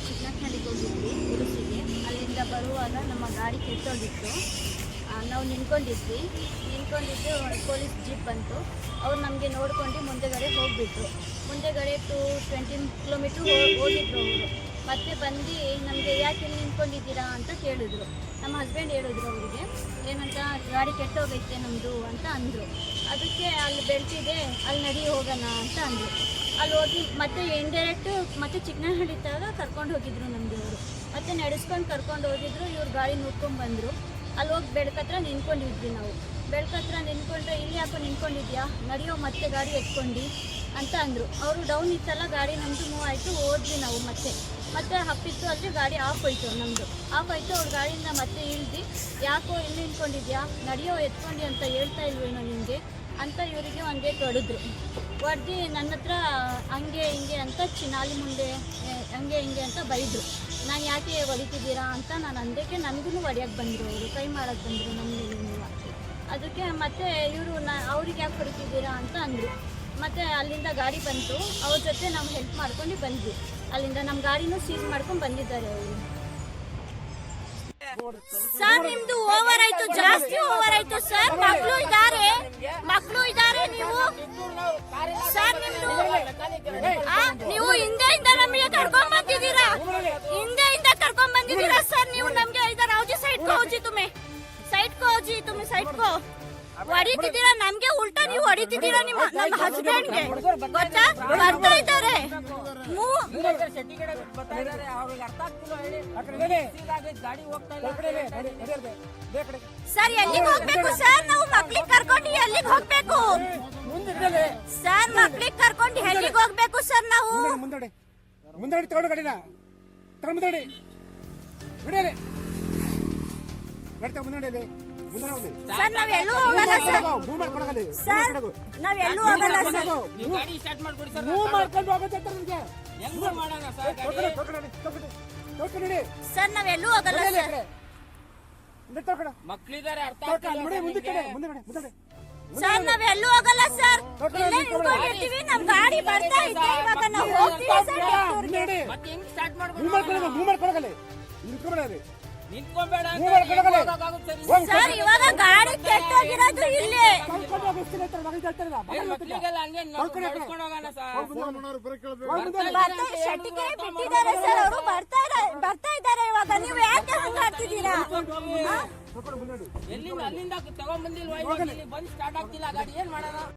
ಚಿಕ್ಕನಹಳ್ಳಿಗೆ ಹೋಗಿದ್ವಿ ಉಡುಪಿಗೆ. ಅಲ್ಲಿಂದ ಬರುವಾಗ ನಮ್ಮ ಗಾಡಿ ಕೆಟ್ಟೋಗಿತ್ತು. ನಾವು ನಿಂತ್ಕೊಂಡಿದ್ದು ಪೊಲೀಸ್ ಜೀಪ್ ಬಂತು. ಅವ್ರು ನಮಗೆ ನೋಡ್ಕೊಂಡು ಮುಂದೆಗಡೆ ಹೋಗಿಬಿಟ್ರು. ಮುಂದೆಗಡೆ 20 ಕಿಲೋಮೀಟ್ರ್ ಹೋಗಿದ್ರು ಅವರು. ಮತ್ತೆ ಬಂದು ನಮಗೆ ಯಾಕೆ ಇಲ್ಲಿ ನಿಂತ್ಕೊಂಡಿದ್ದೀರಾ ಅಂತ ಕೇಳಿದ್ರು. ನಮ್ಮ ಹಸ್ಬೆಂಡ್ ಹೇಳಿದ್ರು ಅವರಿಗೆ, ಏನಂತ ಗಾಡಿ ಕೆಟ್ಟೋಗೈತೆ ನಮ್ಮದು ಅಂತ ಅಂದರು. ಅದಕ್ಕೆ ಅಲ್ಲಿ ಬೆಳ್ತಿದೆ, ಅಲ್ಲಿ ನಡಿ ಹೋಗೋಣ ಅಂತ ಅಂದರು. ಅಲ್ಲಿ ಹೋಗಿ ಮತ್ತೆ ಇಂಡೈರೆಕ್ಟು ಮತ್ತೆ ಚಿಕ್ಕನಹಳ್ಳಿ ತನಕ ಕರ್ಕೊಂಡು ಹೋಗಿದ್ರು ನಮಗೆ ಅವರು. ಮತ್ತೆ ನಡೆಸ್ಕೊಂಡು ಕರ್ಕೊಂಡು ಹೋಗಿದ್ರು. ಇವ್ರು ಗಾಡಿ ನುಡ್ಕೊಂಡು ಬಂದರು. ಅಲ್ಲಿ ಹೋಗಿ ಬೆಳಕತ್ರ ನಿಂತ್ಕೊಂಡಿದ್ವಿ ನಾವು. ಬೆಳಕತ್ರ ನಿಂತ್ಕೊಂಡ್ರೆ ಇಲ್ಲಿ ಯಾಕೋ ನಿಂತ್ಕೊಂಡಿದ್ಯಾ, ನಡೆಯೋ ಮತ್ತೆ ಗಾಡಿ ಎತ್ಕೊಂಡು ಅಂತ ಅಂದರು. ಅವರು ಡೌನ್ ಇತ್ತಲ್ಲ, ಗಾಡಿ ನಮ್ಮದು ಮೂವ್ ಆಯಿತು. ಹೋದ್ವಿ ನಾವು ಮತ್ತೆ ಹಪ್ಪಿತ್ತು. ಅಲ್ಲಿ ಗಾಡಿ ಆಫ್ ಹೋಯ್ತು, ನಮ್ಮದು ಆಫ್ ಆಯಿತು. ಅವ್ರ ಗಾಡಿಯಿಂದ ಮತ್ತೆ ಇಳ್ದು, ಯಾಕೋ ಇಲ್ಲಿ ನಿಂತ್ಕೊಂಡಿದ್ಯಾ, ನಡೆಯೋ ಎತ್ಕೊಂಡು ಅಂತ ಹೇಳ್ತಾ ಇಲ್ವೇನೋ ನಿಮಗೆ ಅಂತ ಇವರಿಗೆ ಒಂದೇ ತೊಡೆದ್ರು. ಹೊಡೆದು ನನ್ನ ಹತ್ರ ಹಂಗೆ ಹಿಂಗೆ ಅಂತ ಚಿನಾಲಿ ಮುಂದೆ ಹಂಗೆ ಹಿಂಗೆ ಅಂತ ಬೈದರು. ನಾನು ಯಾಕೆ ಹೊಡಿತಿದ್ದೀರಾ ಅಂತ ನಾನು ಅಂದಕ್ಕೆ ನನಗೂ ಹೊಡಿಯೋಕ್ಕೆ ಬಂದರು. ಅವರು ಕೈ ಮಾಡೋಕ್ಕೆ ಬಂದರು ನಮಗೆ. ಅದಕ್ಕೆ ಮತ್ತೆ ಇವರು ಅವ್ರಿಗೆ ಯಾಕೆ ಹೊಡಿತಿದ್ದೀರಾ ಅಂತ ಅಂದರು. ಮತ್ತು ಅಲ್ಲಿಂದ ಗಾಡಿ ಬಂತು. ಅವ್ರ ಜೊತೆ ನಾವು ಹೆಲ್ಪ್ ಮಾಡ್ಕೊಂಡು ಬಂದ್ವಿ. ಅಲ್ಲಿಂದ ನಮ್ಮ ಗಾಡಿನೂ ಸೀಸ್ ಮಾಡ್ಕೊಂಡು ಬಂದಿದ್ದಾರೆ ಅವರು. ಸರ್ ನಿಮ್ದು ಓವರ್ ಆಯ್ತು, ಜಾಸ್ತಿ ಓವರ್ ಆಯ್ತು ಸರ್. ಮಕ್ಕಳು ಇದ್ದಾರೆ ನೀವು ಸರ್. ನೀವು ಹಿಂದೆಯಿಂದ ನಮಗೆ ಕರ್ಕೊಂಡ್ ಬಂದಿದ್ದೀರಾ ಸರ್. ನೀವು ನಮ್ಗೆ इधर आओ जी, साइड को हो जी, तुम्हें साइड को ಹೊಡಿತಿದ್ದೀರಾ. ನಮ್ಗೆ ಉಲ್ಟಾ ನೀವು ಹೊಡಿತಿದ್ದೀರಾ ನಮ್ಮ ಹಸ್ಬೆಂಡ್ಗೆ. ಗೊತ್ತಾ, ಬರ್ತಾ ಇದ್ದಾರೆ. ಸರ್ ಎಲ್ಲಿಗೆ ಹೋಗ್ಬೇಕು ಸರ್? ನಾವು ಮಕ್ಳಿಗೆ ಕರ್ಕೊಂಡು ಎಲ್ಲಿಗೆ ಹೋಗ್ಬೇಕು ಸರ್? ಮಕ್ಳಿಗೆ ಕರ್ಕೊಂಡು ಎಲ್ಲಿಗೆ ಹೋಗ್ಬೇಕು ಸರ್? ನಾವು ಮುಂದೆ ತಗೊಂಡು ಗಾಡಿನ ಮುಂದೆ ಸರ್ ನಾವೆಲ್ಲೂ ಹೋಗಲ್ಲ ಸರ್. ನಾವೆಲ್ಲೂ ಹೋಗಲ್ಲ ಸರ್. ಸರ್ ನಾವೆಲ್ಲೂ ಹೋಗಲ್ಲ ಸರ್. ಮಕ್ಕಳಿದ್ದಾರೆ, ಸರ್ ನಾವೆಲ್ಲೂ ಹೋಗಲ್ಲ ಸರ್. ಇಲ್ಲೇ ನಿಂತ್ಕೊಂಡಿರ್ತೀವಿ. ನಮ್ ಗಾಡಿ ಬರ್ತಾ ಇದೆ, ಇವಾಗ ನಾವು ಹೋಗ್ತೀವಿ ಸರ್. ಸರ್ ಇವಾಗ ಗಾಡಿ ಕೆಟ್ಟೋಗಿರೋದು ಇಲ್ಲಿ. ಶೆಟ್ಟಿಗೆ ಬಿಟ್ಟಿದ್ದಾರೆ ಸರ್. ಅವರು ಬರ್ತಾ ಇದ್ದಾರೆ ಇವಾಗ. ನೀವು ಯಾಕೆ ಹಂಗ ಆಡ್ತಿದ್ದೀರಾ? ಎಲ್ಲಿಂದ ಅಲ್ಲಿಂದ ತಗೊಂಡ್ ಬಂದಿಲ್ವಾ? ಬಂದು ಸ್ಟಾರ್ಟ್ ಆಗ್ತಿಲ್ಲ ಗಾಡಿ, ಏನ್ ಮಾಡೋಣ?